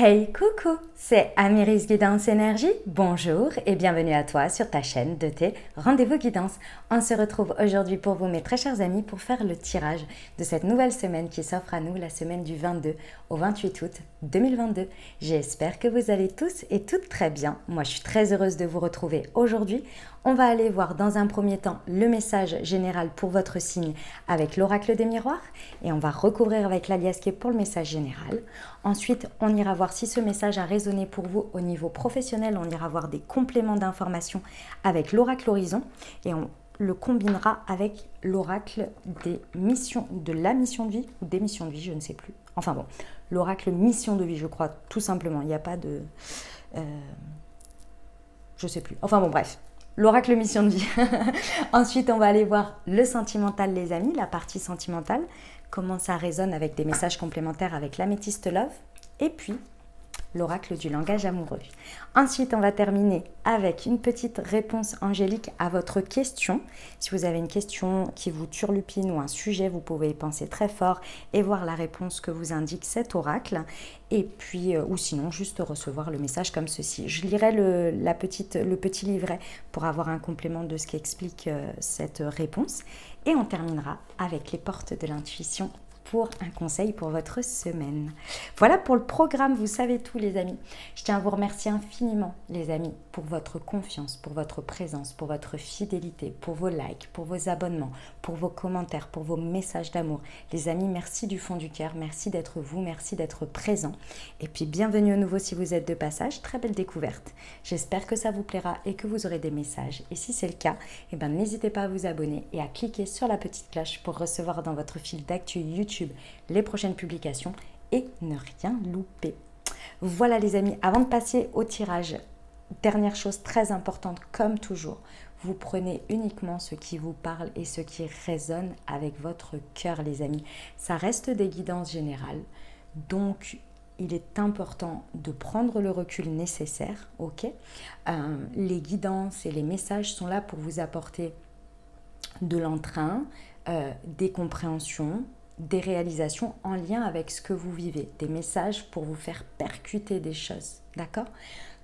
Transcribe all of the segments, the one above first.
Hey, coucou, c'est Amiris Guidance Énergie. Bonjour et bienvenue à toi sur ta chaîne de tes rendez-vous guidance. On se retrouve aujourd'hui pour vous, mes très chers amis, pour faire le tirage de cette nouvelle semaine qui s'offre à nous, la semaine du 22 au 28 août 2022. J'espère que vous allez tous et toutes très bien. Moi, je suis très heureuse de vous retrouver aujourd'hui. On va aller voir dans un premier temps le message général pour votre signe avec l'oracle des miroirs et on va recouvrir avec l'alias qui est pour le message général. Ensuite, on ira voir si ce message a résonné pour vous au niveau professionnel. On ira voir des compléments d'informations avec l'oracle horizon et on le combinera avec l'oracle des missions, de la mission de vie ou des missions de vie, je ne sais plus. Enfin bon, l'oracle mission de vie, je crois, tout simplement. Il n'y a pas de... je ne sais plus. Enfin bon, bref. L'oracle mission de vie. Ensuite, on va aller voir le sentimental, les amis, la partie sentimentale, comment ça résonne avec des messages complémentaires avec l'améthyste love. Et puis, l'oracle du langage amoureux. Ensuite, on va terminer avec une petite réponse angélique à votre question. Si vous avez une question qui vous turlupine ou un sujet, vous pouvez y penser très fort et voir la réponse que vous indique cet oracle. Et puis, ou sinon, juste recevoir le message comme ceci. Je lirai le petit livret pour avoir un complément de ce qui explique cette réponse. Et on terminera avec les portes de l'intuition pour un conseil pour votre semaine. Voilà pour le programme, vous savez tout les amis. Je tiens à vous remercier infiniment les amis pour votre confiance, pour votre présence, pour votre fidélité, pour vos likes, pour vos abonnements, pour vos commentaires, pour vos messages d'amour. Les amis, merci du fond du cœur, merci d'être vous, merci d'être présent. Et puis bienvenue à nouveau si vous êtes de passage, très belle découverte. J'espère que ça vous plaira et que vous aurez des messages. Et si c'est le cas, eh ben, n'hésitez pas à vous abonner et à cliquer sur la petite cloche pour recevoir dans votre fil d'actu YouTube les prochaines publications et ne rien louper. Voilà les amis, avant de passer au tirage, dernière chose très importante comme toujours, vous prenez uniquement ce qui vous parle et ce qui résonne avec votre cœur les amis. Ça reste des guidances générales, donc il est important de prendre le recul nécessaire, ok. Les guidances et les messages sont là pour vous apporter de l'entrain, des compréhensions, des réalisations en lien avec ce que vous vivez, des messages pour vous faire percuter des choses, d'accord?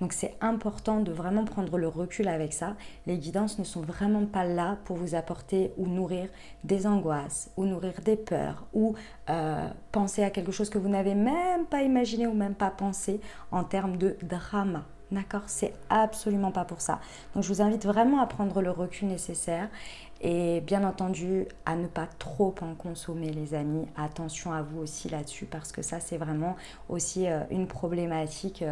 Donc c'est important de vraiment prendre le recul avec ça. Les guidances ne sont vraiment pas là pour vous apporter ou nourrir des angoisses, ou nourrir des peurs, ou penser à quelque chose que vous n'avez même pas imaginé ou même pas pensé en termes de drama. D'accord, c'est absolument pas pour ça. Donc je vous invite vraiment à prendre le recul nécessaire et bien entendu à ne pas trop en consommer les amis. Attention à vous aussi là-dessus parce que ça c'est vraiment aussi une problématique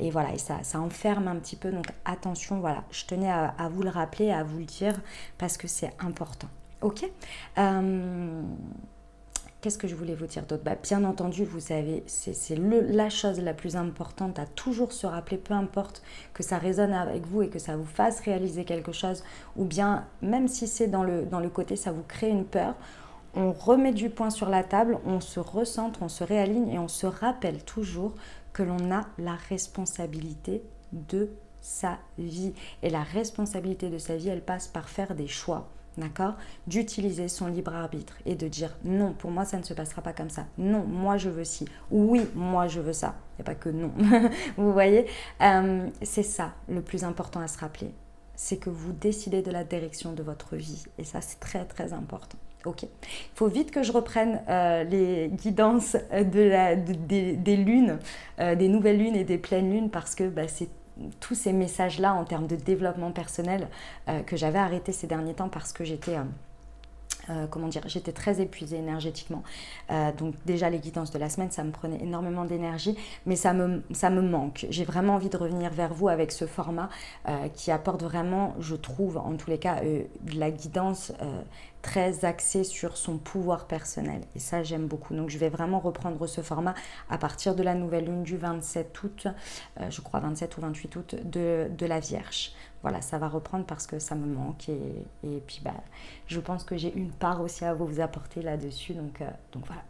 et voilà, et ça enferme un petit peu. Donc attention, voilà, je tenais à vous le rappeler, à vous le dire parce que c'est important. Ok. Qu'est-ce que je voulais vous dire d'autre? Bien entendu, vous savez, c'est la chose la plus importante à toujours se rappeler, peu importe que ça résonne avec vous et que ça vous fasse réaliser quelque chose, ou bien même si c'est dans le côté, ça vous crée une peur, on remet du point sur la table, on se recentre, on se réaligne et on se rappelle toujours que l'on a la responsabilité de sa vie. Et la responsabilité de sa vie, elle passe par faire des choix. D'accord, d'utiliser son libre arbitre et de dire non, pour moi ça ne se passera pas comme ça, non, moi je veux ci, oui, moi je veux ça, il n'y a pas que non, vous voyez, c'est ça le plus important à se rappeler, c'est que vous décidez de la direction de votre vie et ça c'est très très important. Ok, il faut vite que je reprenne les guidances des lunes, des nouvelles lunes et des pleines lunes parce que c'est tous ces messages-là en termes de développement personnel que j'avais arrêté ces derniers temps parce que j'étais j'étais très épuisée énergétiquement. Donc déjà les guidances de la semaine, ça me prenait énormément d'énergie, mais ça me manque. J'ai vraiment envie de revenir vers vous avec ce format qui apporte vraiment, je trouve, en tous les cas, de la guidance très axée sur son pouvoir personnel. Et ça, j'aime beaucoup. Donc je vais vraiment reprendre ce format à partir de la nouvelle lune du 27 août, je crois 27 ou 28 août, de la Vierge. Voilà, ça va reprendre parce que ça me manque et puis je pense que j'ai une part aussi à vous apporter là-dessus, donc voilà.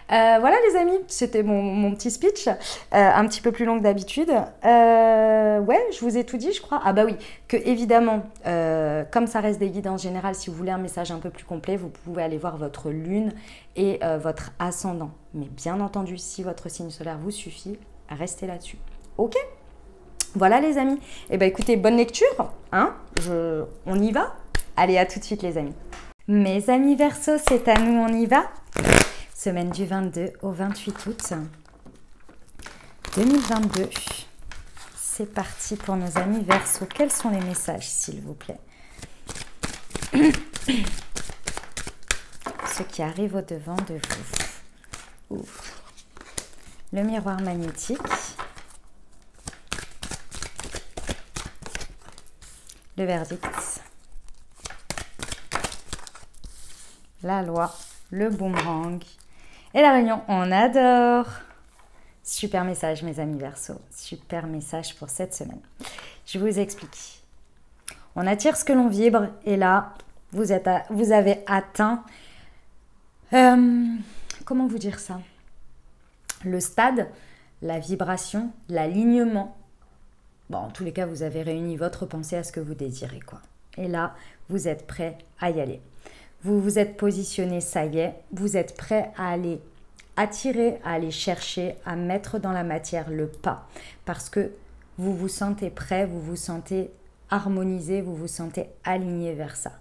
Voilà les amis, c'était mon petit speech, un petit peu plus long que d'habitude. Ouais, je vous ai tout dit je crois. Ah bah oui, que évidemment, comme ça reste des guidances générales, si vous voulez un message un peu plus complet, vous pouvez aller voir votre lune et votre ascendant. Mais bien entendu, si votre signe solaire vous suffit, restez là-dessus. Ok? Voilà les amis. Eh bien écoutez, bonne lecture. Hein, on y va? Allez, à tout de suite les amis. Mes amis Verseau, c'est à nous, on y va? Semaine du 22 au 28 août 2022. C'est parti pour nos amis Verseau. Quels sont les messages, s'il vous plaît? Ceux qui arrivent au devant de vous. Ouf. Le miroir magnétique. Le verdict. La loi. Le boomerang. Et la réunion. On adore. Super message, mes amis Verseau. Super message pour cette semaine. Je vous explique. On attire ce que l'on vibre. Et là, vous avez atteint... comment vous dire ça? Le stade, la vibration, l'alignement. Bon, en tous les cas, vous avez réuni votre pensée à ce que vous désirez, quoi. Et là, vous êtes prêt à y aller. Vous vous êtes positionné, ça y est. Vous êtes prêt à aller attirer, à aller chercher, à mettre dans la matière le pas. Parce que vous vous sentez prêt, vous vous sentez harmonisé, vous vous sentez aligné vers ça.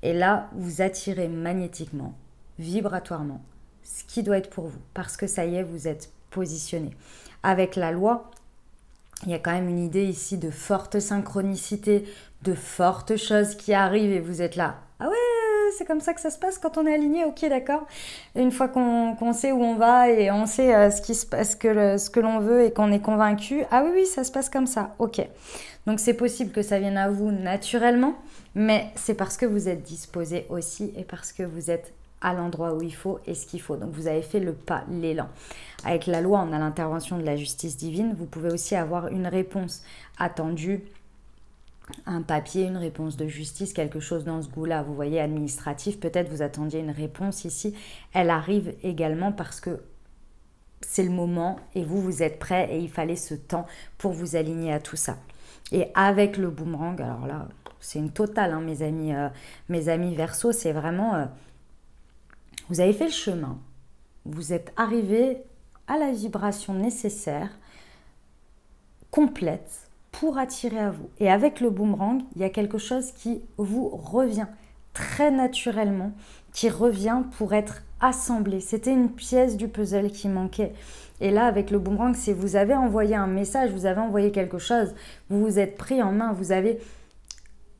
Et là, vous attirez magnétiquement, vibratoirement, ce qui doit être pour vous. Parce que ça y est, vous êtes positionné. Avec la loi, il y a quand même une idée ici de forte synchronicité, de fortes choses qui arrivent et vous êtes là. Ah ouais, c'est comme ça que ça se passe quand on est aligné, ok, d'accord. Une fois qu'on sait où on va et on sait ce que l'on veut et qu'on est convaincu, ah oui, ça se passe comme ça, ok. Donc c'est possible que ça vienne à vous naturellement, mais c'est parce que vous êtes disposé aussi et parce que vous êtes à l'endroit où il faut et ce qu'il faut. Donc vous avez fait le pas, l'élan. Avec la loi, on a l'intervention de la justice divine. Vous pouvez aussi avoir une réponse attendue, un papier, une réponse de justice, quelque chose dans ce goût-là. Vous voyez, administratif, peut-être vous attendiez une réponse ici. Elle arrive également parce que c'est le moment et vous êtes prêt et il fallait ce temps pour vous aligner à tout ça. Et avec le boomerang, alors là, c'est une totale, hein, mes amis Verseau, c'est vraiment... vous avez fait le chemin, vous êtes arrivé à la vibration nécessaire, complète, pour attirer à vous. Et avec le boomerang, il y a quelque chose qui vous revient très naturellement, qui revient pour être assemblé. C'était une pièce du puzzle qui manquait. Et là, avec le boomerang, c'est vous avez envoyé un message, vous avez envoyé quelque chose, vous vous êtes pris en main, vous avez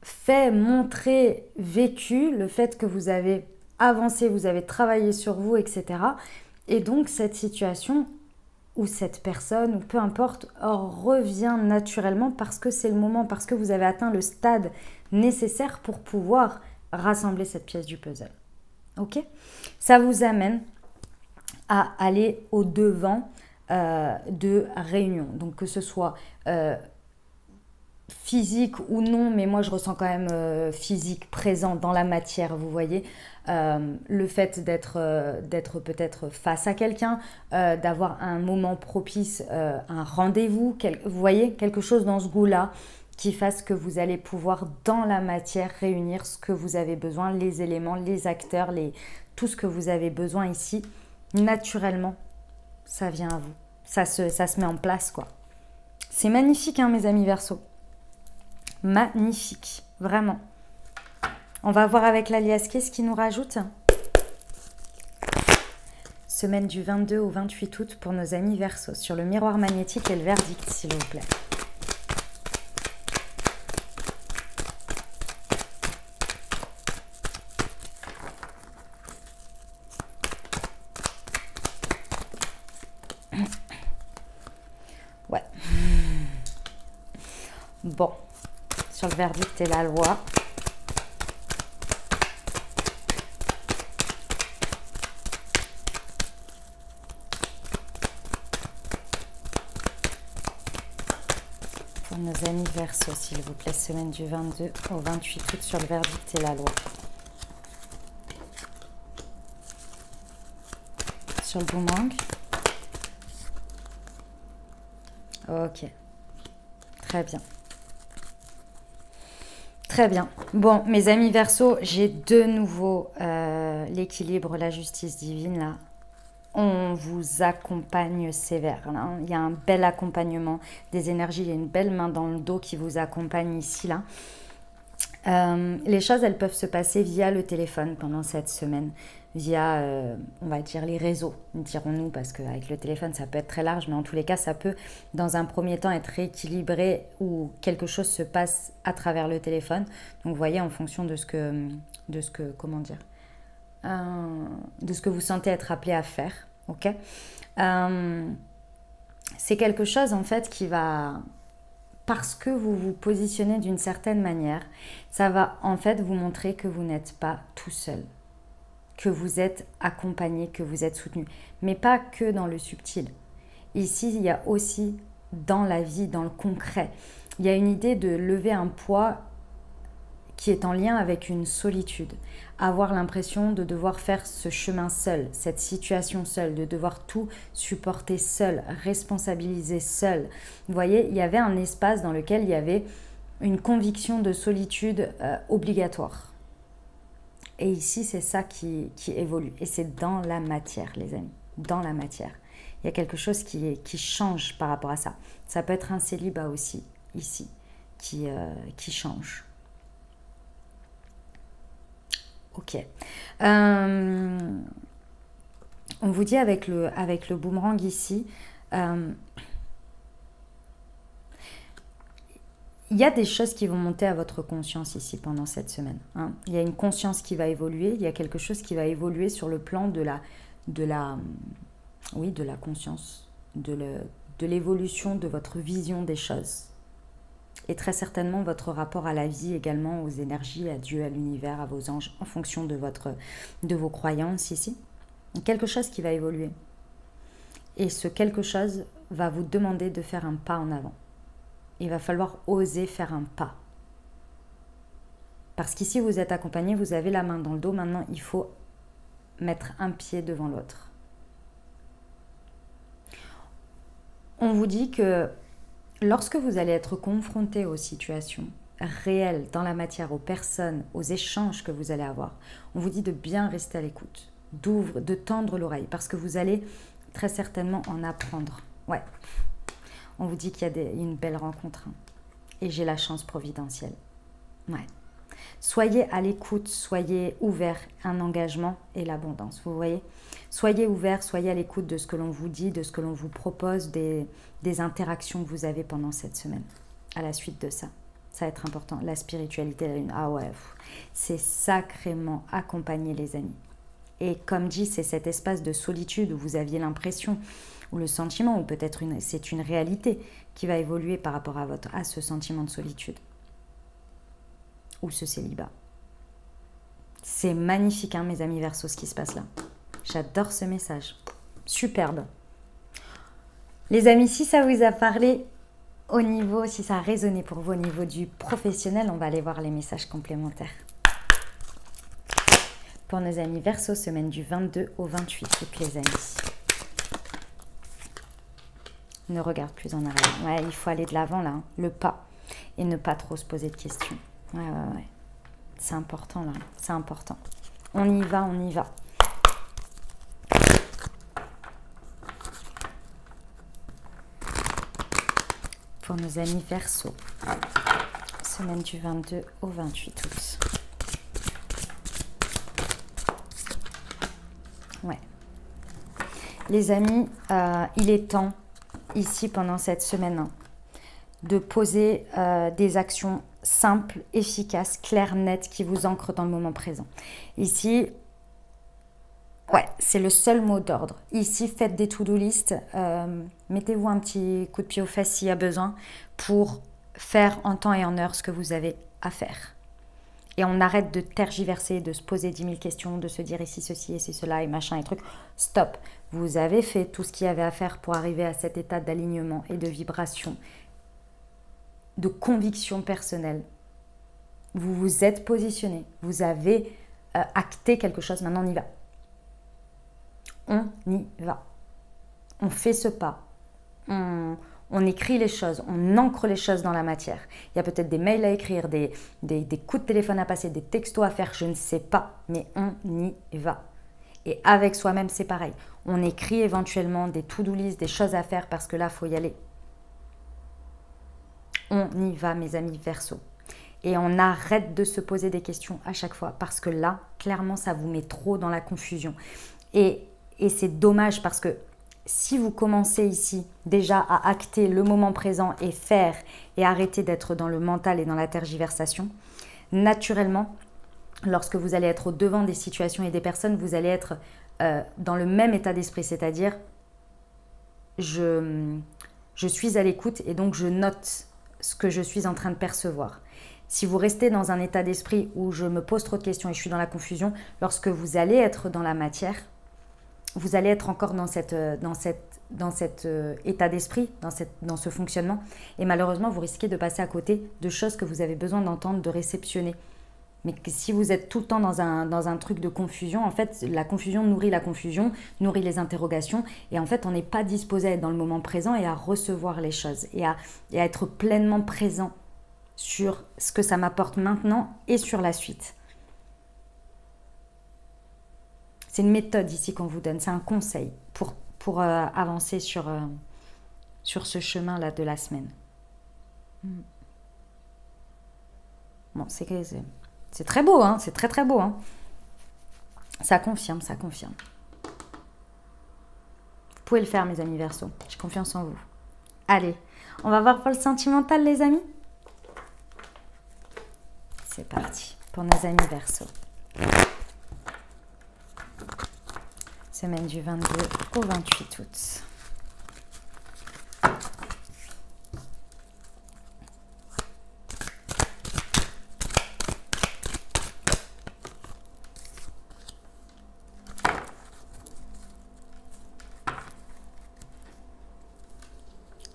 fait, montré, vécu le fait que vous avez avancé, vous avez travaillé sur vous, etc. Et donc, cette situation ou cette personne, ou peu importe, revient naturellement parce que c'est le moment, parce que vous avez atteint le stade nécessaire pour pouvoir rassembler cette pièce du puzzle. Ok? Ça vous amène à aller au-devant de réunions. Donc, que ce soit physique ou non, mais moi je ressens quand même physique, présent dans la matière, vous voyez. Le fait d'être peut-être face à quelqu'un, d'avoir un moment propice, un rendez-vous, vous voyez, quelque chose dans ce goût-là qui fasse que vous allez pouvoir dans la matière réunir ce que vous avez besoin, les éléments, les acteurs, tout ce que vous avez besoin ici, naturellement, ça vient à vous. Ça se met en place, quoi. C'est magnifique, hein, mes amis Verseau. Magnifique, vraiment. On va voir avec l'alias qu'est-ce qui nous rajoute. Semaine du 22 au 28 août pour nos amis Verseau. Sur le miroir magnétique et le verdict, s'il vous plaît. Ouais. Bon. Sur le verdict et la loi. Pour nos amis Verseau, s'il vous plaît, semaine du 22 au 28 août sur le verdict et la loi. Sur le boomerang. Ok. Très bien. Très bien. Bon, mes amis Verseau, j'ai de nouveau l'équilibre, la justice divine là. On vous accompagne sévère. Là. Il y a un bel accompagnement des énergies. Il y a une belle main dans le dos qui vous accompagne ici, là. Les choses, elles peuvent se passer via le téléphone pendant cette semaine, via, on va dire, les réseaux, dirons-nous, parce qu'avec le téléphone, ça peut être très large, mais en tous les cas, ça peut, dans un premier temps, être rééquilibré ou quelque chose se passe à travers le téléphone. Donc, vous voyez, en fonction de ce que comment dire, de ce que vous sentez être appelé à faire, ok. C'est quelque chose, en fait, qui va... Parce que vous vous positionnez d'une certaine manière, ça va en fait vous montrer que vous n'êtes pas tout seul, que vous êtes accompagné, que vous êtes soutenu. Mais pas que dans le subtil. Ici, il y a aussi dans la vie, dans le concret. Il y a une idée de lever un poids qui est en lien avec une solitude. Avoir l'impression de devoir faire ce chemin seul, cette situation seule, de devoir tout supporter seul, responsabiliser seul. Vous voyez, il y avait un espace dans lequel il y avait une conviction de solitude obligatoire. Et ici, c'est ça qui évolue. Et c'est dans la matière, les amis, dans la matière. Il y a quelque chose qui change par rapport à ça. Ça peut être un célibat aussi, ici, qui change. Ok. On vous dit avec le boomerang ici, il y a des choses qui vont monter à votre conscience ici pendant cette semaine. Hein. Il y a une conscience qui va évoluer, il y a quelque chose qui va évoluer sur le plan de la conscience, de l'évolution de votre vision des choses. Et très certainement votre rapport à la vie également, aux énergies, à Dieu, à l'univers, à vos anges, en fonction de vos croyances ici. Quelque chose qui va évoluer. Et ce quelque chose va vous demander de faire un pas en avant. Il va falloir oser faire un pas. Parce qu'ici vous êtes accompagné, vous avez la main dans le dos, maintenant il faut mettre un pied devant l'autre. On vous dit que lorsque vous allez être confronté aux situations réelles, dans la matière, aux personnes, aux échanges que vous allez avoir, on vous dit de bien rester à l'écoute, de tendre l'oreille, parce que vous allez très certainement en apprendre. Ouais, on vous dit qu'il y a une belle rencontre. Hein. Et j'ai la chance providentielle. Ouais. Soyez à l'écoute, soyez ouverts, un engagement et l'abondance, vous voyez. Soyez ouverts, soyez à l'écoute de ce que l'on vous dit, de ce que l'on vous propose, des interactions que vous avez pendant cette semaine. À la suite de ça, ça va être important. La spiritualité, la lune, ah ouais, c'est sacrément accompagné les amis. Et comme dit, c'est cet espace de solitude où vous aviez l'impression, ou le sentiment, ou peut-être c'est une réalité qui va évoluer par rapport à ce sentiment de solitude. Ou ce célibat. C'est magnifique, hein, mes amis Verseaux, ce qui se passe là. J'adore ce message. Superbe. Les amis, si ça vous a parlé au niveau, si ça a résonné pour vous au niveau du professionnel, on va aller voir les messages complémentaires. Pour nos amis Verseaux, semaine du 22 au 28, toutes les amis. Ne regarde plus en arrière. Ouais, il faut aller de l'avant là, hein, le pas. Et ne pas trop se poser de questions. Ouais. C'est important là, c'est important. On y va, on y va. Pour nos amis Verseaux, semaine du 22 au 28 août. Ouais. Les amis, il est temps, ici pendant cette semaine, hein, de poser des actions simples, efficaces, claires, nettes, qui vous ancrent dans le moment présent. Ici, ouais, c'est le seul mot d'ordre. Ici, faites des to-do list, mettez-vous un petit coup de pied aux fesses s'il y a besoin pour faire en temps et en heure ce que vous avez à faire. Et on arrête de tergiverser, de se poser 10 000 questions, de se dire ici ceci, ici cela et machin et truc. Stop. Vous avez fait tout ce qu'il y avait à faire pour arriver à cet état d'alignement et de vibration, de conviction personnelle. Vous vous êtes positionné, vous avez acté quelque chose, maintenant on y va. On y va. On fait ce pas. On écrit les choses, on ancre les choses dans la matière. Il y a peut-être des mails à écrire, des coups de téléphone à passer, des textos à faire, je ne sais pas, mais on y va. Et avec soi-même, c'est pareil. On écrit éventuellement des to-do list, des choses à faire parce que là, il faut y aller. On y va, mes amis Verseau. Et on arrête de se poser des questions à chaque fois parce que là, clairement, ça vous met trop dans la confusion. Et c'est dommage parce que si vous commencez ici déjà à acter le moment présent et faire et arrêter d'être dans le mental et dans la tergiversation, naturellement, lorsque vous allez être au-devant des situations et des personnes, vous allez être dans le même état d'esprit, c'est-à-dire je suis à l'écoute et donc je note ce que je suis en train de percevoir. Si vous restez dans un état d'esprit où je me pose trop de questions et je suis dans la confusion, lorsque vous allez être dans la matière, vous allez être encore dans cet état d'esprit, dans ce fonctionnement. Et malheureusement, vous risquez de passer à côté de choses que vous avez besoin d'entendre, de réceptionner. Mais que si vous êtes tout le temps dans un truc de confusion, en fait, la confusion, nourrit les interrogations. Et en fait, on n'est pas disposé à être dans le moment présent et à recevoir les choses. Et à être pleinement présent sur ce que ça m'apporte maintenant et sur la suite. C'est une méthode ici qu'on vous donne, c'est un conseil pour avancer sur ce chemin-là de la semaine. Bon, c'est très beau, hein, c'est très très beau. Hein. Ça confirme, ça confirme. Vous pouvez le faire, mes amis Verseau. J'ai confiance en vous. Allez, on va voir pour le sentimental, les amis. C'est parti pour nos amis Verseau. Semaine du 22 au 28 août.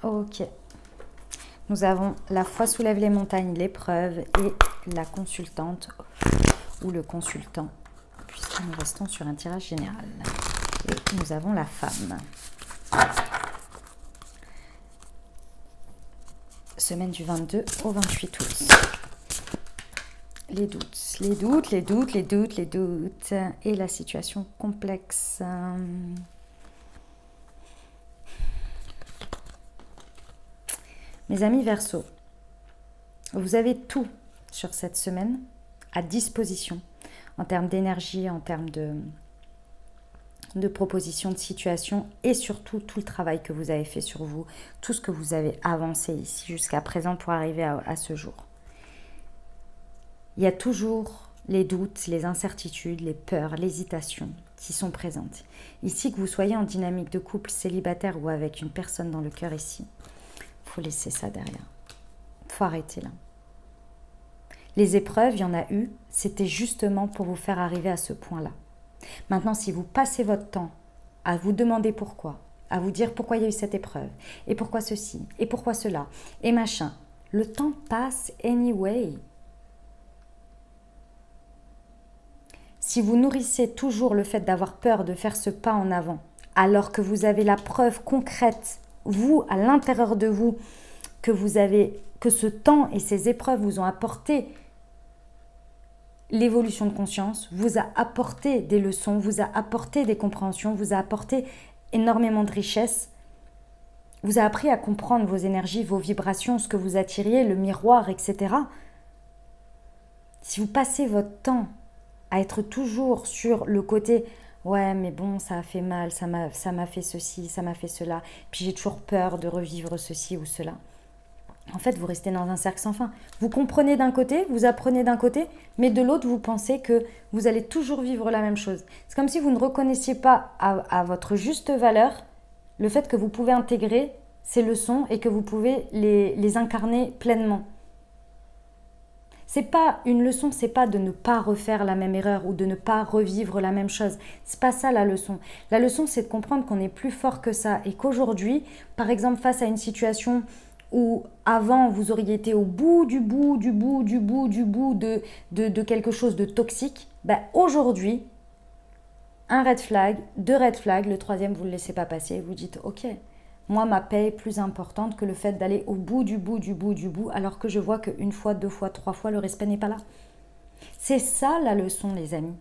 Ok. Nous avons la foi soulève les montagnes, l'épreuve et la consultante ou le consultant, puisque nous restons sur un tirage général. Et nous avons la femme. Semaine du 22 au 28 août. Les doutes, les doutes, les doutes, les doutes, les doutes. Et la situation complexe. Mes amis Verseau, vous avez tout sur cette semaine à disposition en termes d'énergie, en termes de propositions, de situations et surtout tout le travail que vous avez fait sur vous, tout ce que vous avez avancé ici jusqu'à présent pour arriver à ce jour. Il y a toujours les doutes, les incertitudes, les peurs, l'hésitation qui sont présentes. Ici, que vous soyez en dynamique de couple, célibataire ou avec une personne dans le cœur ici, il faut laisser ça derrière. Il faut arrêter là. Les épreuves, il y en a eu, c'était justement pour vous faire arriver à ce point-là. Maintenant, si vous passez votre temps à vous demander pourquoi, à vous dire pourquoi il y a eu cette épreuve, et pourquoi ceci, et pourquoi cela, et machin, le temps passe anyway. Si vous nourrissez toujours le fait d'avoir peur de faire ce pas en avant, alors que vous avez la preuve concrète, vous, à l'intérieur de vous, que ce temps et ces épreuves vous ont apporté l'évolution de conscience, vous a apporté des leçons, vous a apporté des compréhensions, vous a apporté énormément de richesse, vous a appris à comprendre vos énergies, vos vibrations, ce que vous attiriez, le miroir, etc. Si vous passez votre temps à être toujours sur le côté « ouais, mais bon, ça a fait mal, ça m'a fait ceci, ça m'a fait cela, puis j'ai toujours peur de revivre ceci ou cela », en fait, vous restez dans un cercle sans fin. Vous comprenez d'un côté, vous apprenez d'un côté, mais de l'autre, vous pensez que vous allez toujours vivre la même chose. C'est comme si vous ne reconnaissiez pas à votre juste valeur le fait que vous pouvez intégrer ces leçons et que vous pouvez les incarner pleinement. C'est pas une leçon, c'est pas de ne pas refaire la même erreur ou de ne pas revivre la même chose. C'est pas ça la leçon. La leçon, c'est de comprendre qu'on est plus fort que ça et qu'aujourd'hui, par exemple, face à une situation où avant vous auriez été au bout de quelque chose de toxique, ben aujourd'hui, un red flag, deux red flags, le troisième vous ne le laissez pas passer, vous dites ok, moi ma paix est plus importante que le fait d'aller au bout du bout, alors que je vois qu'une fois, deux fois, trois fois, le respect n'est pas là. C'est ça la leçon les amis.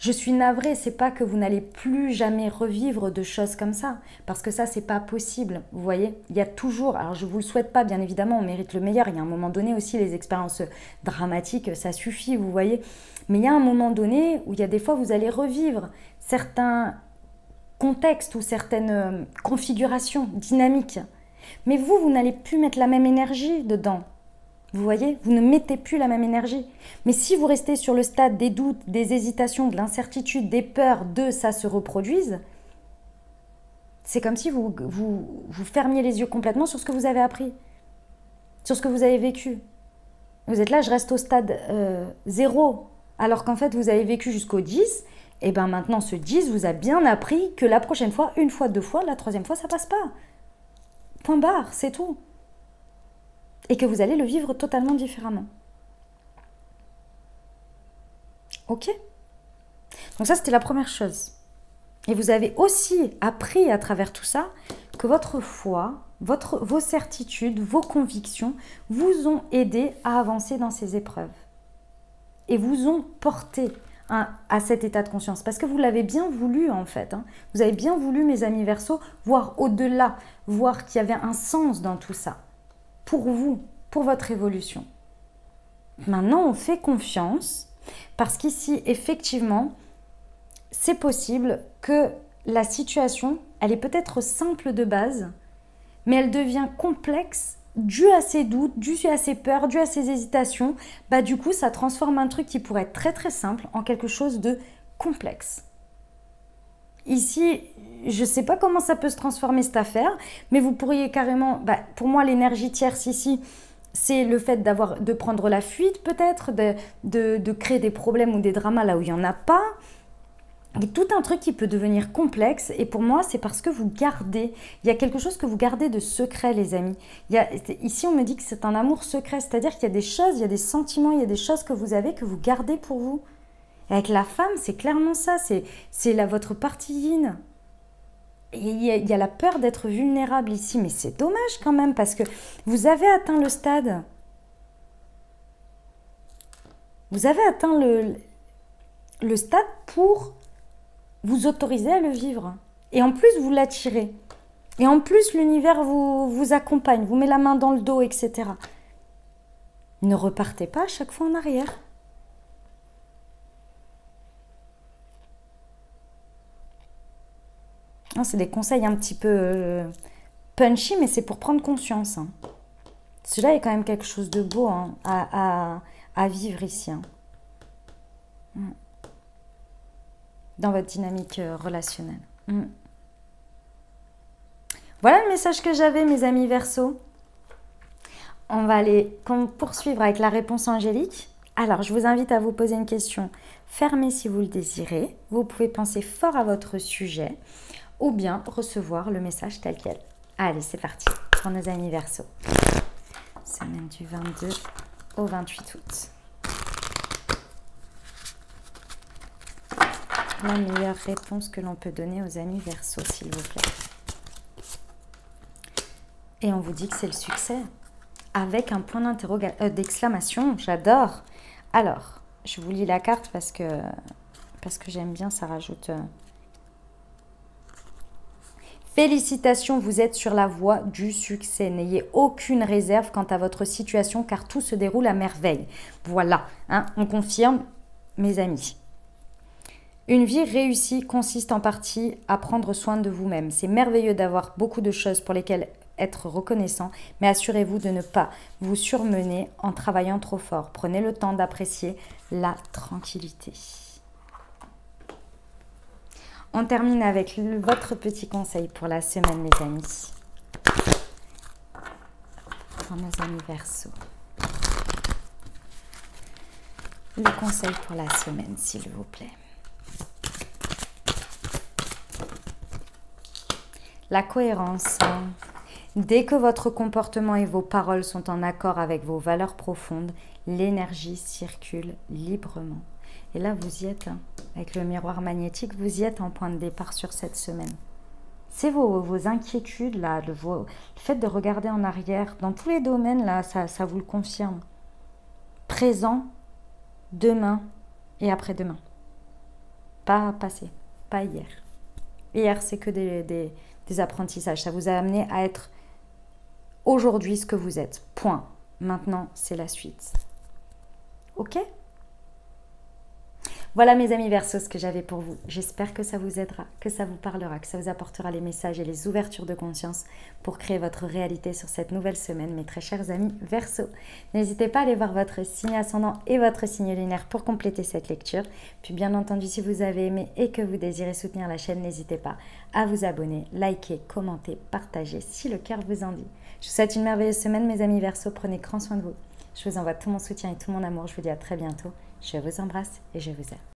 Je suis navrée, c'est pas que vous n'allez plus jamais revivre de choses comme ça, parce que ça, c'est pas possible. Vous voyez, il y a toujours, alors je vous le souhaite pas, bien évidemment, on mérite le meilleur. Il y a un moment donné aussi, les expériences dramatiques, ça suffit, vous voyez. Mais il y a un moment donné où il y a des fois, vous allez revivre certains contextes ou certaines configurations dynamiques. Mais vous n'allez plus mettre la même énergie dedans. Vous voyez, vous ne mettez plus la même énergie. Mais si vous restez sur le stade des doutes, des hésitations, de l'incertitude, des peurs, ça se reproduise, c'est comme si vous fermiez les yeux complètement sur ce que vous avez appris, sur ce que vous avez vécu. Vous êtes là, je reste au stade 0, alors qu'en fait, vous avez vécu jusqu'au 10, et bien maintenant, ce 10 vous a bien appris que la prochaine fois, une fois, deux fois, la troisième fois, ça passe pas. Point barre, c'est tout. Et que vous allez le vivre totalement différemment. Ok? Donc ça, c'était la première chose. Et vous avez aussi appris à travers tout ça que votre foi, vos certitudes, vos convictions vous ont aidé à avancer dans ces épreuves. Et vous ont porté à cet état de conscience. Parce que vous l'avez bien voulu en fait. Vous avez bien voulu, mes amis Verseaux, voir au-delà, voir qu'il y avait un sens dans tout ça. Pour vous, pour votre évolution. Maintenant, on fait confiance parce qu'ici, effectivement, c'est possible que la situation, elle est peut-être simple de base, mais elle devient complexe dû à ses doutes, dû à ses peurs, dû à ses hésitations. Du coup, ça transforme un truc qui pourrait être très très simple en quelque chose de complexe. Ici, je ne sais pas comment ça peut se transformer cette affaire, mais vous pourriez carrément, pour moi l'énergie tierce ici, c'est le fait de prendre la fuite peut-être, de créer des problèmes ou des dramas là où il n'y en a pas. Il y a tout un truc qui peut devenir complexe et pour moi c'est parce que vous gardez, il y a quelque chose que vous gardez de secret les amis. Ici on me dit que c'est un amour secret, c'est-à-dire qu'il y a des choses, il y a des sentiments, il y a des choses que vous avez que vous gardez pour vous. Et avec la femme c'est clairement ça, c'est votre partie yin. Et il y a la peur d'être vulnérable ici, mais c'est dommage quand même parce que vous avez atteint le stade. Vous avez atteint le stade pour vous autoriser à le vivre. Et en plus, vous l'attirez. Et en plus, l'univers vous accompagne, vous met la main dans le dos, etc. Ne repartez pas à chaque fois en arrière. C'est des conseils un petit peu punchy, mais c'est pour prendre conscience. Celui-là est quand même quelque chose de beau à vivre ici. Dans votre dynamique relationnelle. Voilà le message que j'avais, mes amis Verseaux. On va aller poursuivre avec la réponse angélique. Alors, je vous invite à vous poser une question fermée si vous le désirez. Vous pouvez penser fort à votre sujet ou bien recevoir le message tel quel. Allez, c'est parti pour nos amis Verseaux. Semaine du 22 au 28 août. La meilleure réponse que l'on peut donner aux amis Verseaux, s'il vous plaît. Et on vous dit que c'est le succès. Avec un point d'exclamation, j'adore. Alors, je vous lis la carte parce que j'aime bien, ça rajoute... Félicitations, vous êtes sur la voie du succès. N'ayez aucune réserve quant à votre situation car tout se déroule à merveille. Voilà, on confirme, mes amis. Une vie réussie consiste en partie à prendre soin de vous-même. C'est merveilleux d'avoir beaucoup de choses pour lesquelles être reconnaissant, mais assurez-vous de ne pas vous surmener en travaillant trop fort. Prenez le temps d'apprécier la tranquillité. On termine avec votre petit conseil pour la semaine, les amis. Pour nos amis Verseaux. Le conseil pour la semaine, s'il vous plaît. La cohérence. Dès que votre comportement et vos paroles sont en accord avec vos valeurs profondes, l'énergie circule librement. Et là, vous y êtes, avec le miroir magnétique, vous y êtes en point de départ sur cette semaine. C'est vos inquiétudes, là, le fait de regarder en arrière, dans tous les domaines, là, ça vous le confirme. Présent, demain et après-demain. pas passé, pas hier. Hier, c'est que des apprentissages. Ça vous a amené à être aujourd'hui ce que vous êtes. Point. Maintenant, c'est la suite. Ok ? Voilà mes amis Verseaux, ce que j'avais pour vous. J'espère que ça vous aidera, que ça vous parlera, que ça vous apportera les messages et les ouvertures de conscience pour créer votre réalité sur cette nouvelle semaine, mes très chers amis Verseaux. N'hésitez pas à aller voir votre signe ascendant et votre signe lunaire pour compléter cette lecture. Puis bien entendu, si vous avez aimé et que vous désirez soutenir la chaîne, n'hésitez pas à vous abonner, liker, commenter, partager si le cœur vous en dit. Je vous souhaite une merveilleuse semaine mes amis Verseaux, prenez grand soin de vous. Je vous envoie tout mon soutien et tout mon amour. Je vous dis à très bientôt. Je vous embrasse et je vous aime.